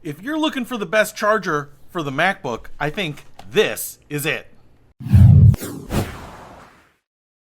If you're looking for the best charger for the MacBook, I think this is it.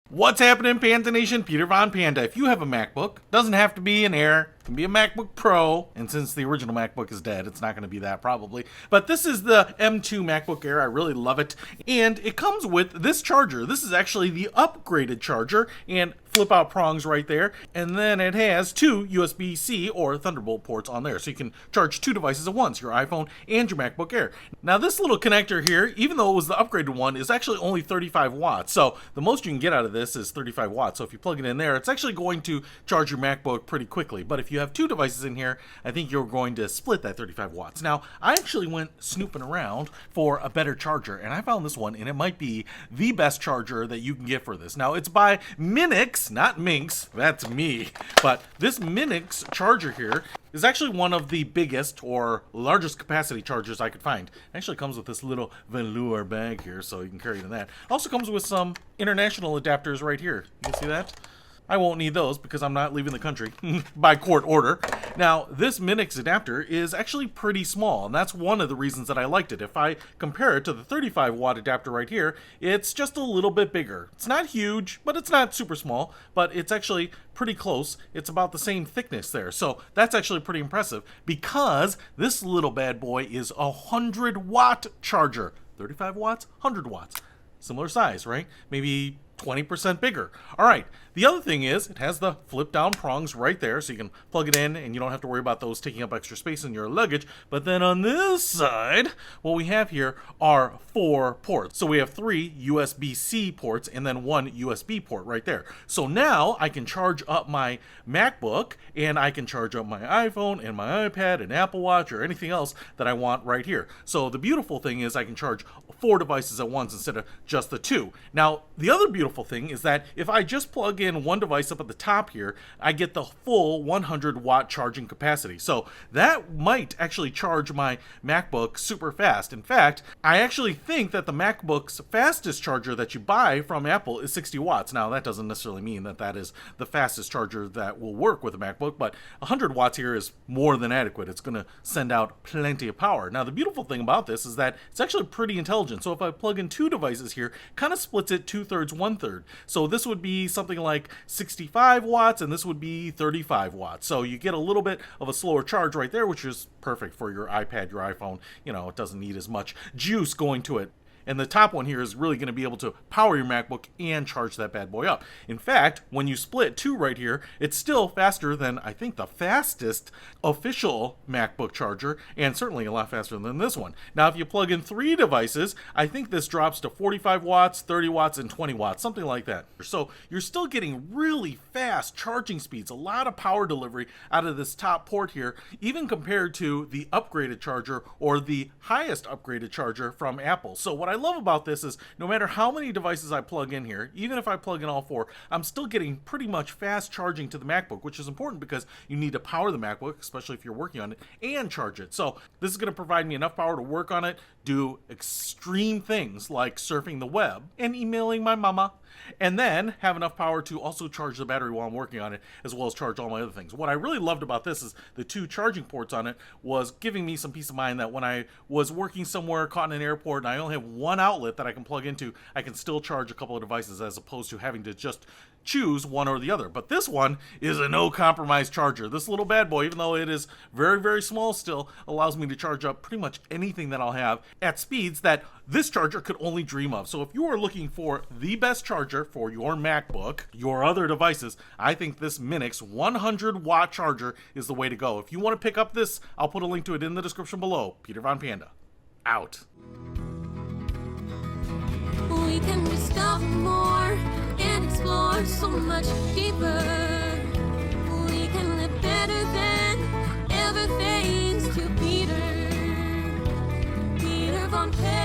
What's happening, Panda Nation? Peter Von Panda. If you have a MacBook, doesn't have to be an Air, it can be a MacBook Pro, and since the original MacBook is dead, it's not going to be that probably. But this is the M2 MacBook Air. I really love it, and it comes with this charger. This is actually the upgraded charger, and flip out prongs right there, and then it has two USB-C or Thunderbolt ports on there, so you can charge two devices at once, your iPhone and your MacBook Air. Now this little connector here, even though it was the upgraded one, is actually only 35 watts, so the most you can get out of this is 35 watts, so if you plug it in there, it's actually going to charge your MacBook pretty quickly. But if you have two devices in here, I think you're going to split that 35 watts. Now, I actually went snooping around for a better charger, and I found this one, and it might be the best charger that you can get for this. Now, it's by Minix, not Minx, that's me, but this Minix charger here is actually one of the biggest or largest capacity chargers I could find. It actually comes with this little velour bag here, so you can carry it in that. Also comes with some international adapters right here. You can see that? I won't need those because I'm not leaving the country by court order. Now, this Minix adapter is actually pretty small, and that's one of the reasons that I liked it. If I compare it to the 35 watt adapter right here, it's just a little bit bigger. It's not huge, but it's not super small, but it's actually pretty close. It's about the same thickness there. So that's actually pretty impressive because this little bad boy is a 100 watt charger. 35 watts, 100 watts. Similar size, right? Maybe 20% bigger. All right. The other thing is it has the flip down prongs right there, so you can plug it in and you don't have to worry about those taking up extra space in your luggage. But then on this side, what we have here are 4 ports. So we have 3 USB-C ports and then 1 USB port right there. So now I can charge up my MacBook and I can charge up my iPhone and my iPad and Apple Watch or anything else that I want right here. So the beautiful thing is I can charge 4 devices at once instead of just the 2. Now, the other beautiful thing is that if I just plug in one device up at the top here, I get the full 100 watt charging capacity. So that might actually charge my MacBook super fast. In fact, I actually think that the MacBook's fastest charger that you buy from Apple is 60 watts. Now, that doesn't necessarily mean that that is the fastest charger that will work with a MacBook, but 100 watts here is more than adequate. It's going to send out plenty of power. Now, the beautiful thing about this is that it's actually pretty intelligent. So if I plug in 2 devices here, kind of splits it 2/3, 1/3. So this would be something like 65 watts and this would be 35 watts. So you get a little bit of a slower charge right there, which is perfect for your iPad, your iPhone. You know, it doesn't need as much juice going to it. And the top one here is really going to be able to power your MacBook and charge that bad boy up. In fact, when you split 2 right here, it's still faster than, I think, the fastest official MacBook charger, and certainly a lot faster than this one. Now, if you plug in 3 devices, I think this drops to 45 watts, 30 watts, and 20 watts, something like that. So you're still getting really fast charging speeds, a lot of power delivery out of this top port here, even compared to the upgraded charger or the highest upgraded charger from Apple. So what I love about this is no matter how many devices I plug in here, even if I plug in all 4, I'm still getting pretty much fast charging to the MacBook, which is important because you need to power the MacBook, especially if you're working on it, and charge it. So this is going to provide me enough power to work on it, do extreme things like surfing the web and emailing my mama, and then have enough power to also charge the battery while I'm working on it, as well as charge all my other things. What I really loved about this is the 2 charging ports on it was giving me some peace of mind that when I was working somewhere, caught in an airport, and I only have one outlet that I can plug into, I can still charge a couple of devices as opposed to having to just choose one or the other. But this one is a no compromise charger. This little bad boy, even though it is very, very small still, allows me to charge up pretty much anything that I'll have at speeds that this charger could only dream of. So if you are looking for the best charger for your MacBook, your other devices, I think this Minix 100 watt charger is the way to go. If you want to pick up this, I'll put a link to it in the description below. Peter Von Panda, out. We can discover more and explore so much deeper. We can live better than ever thanks to Peter Von Panda.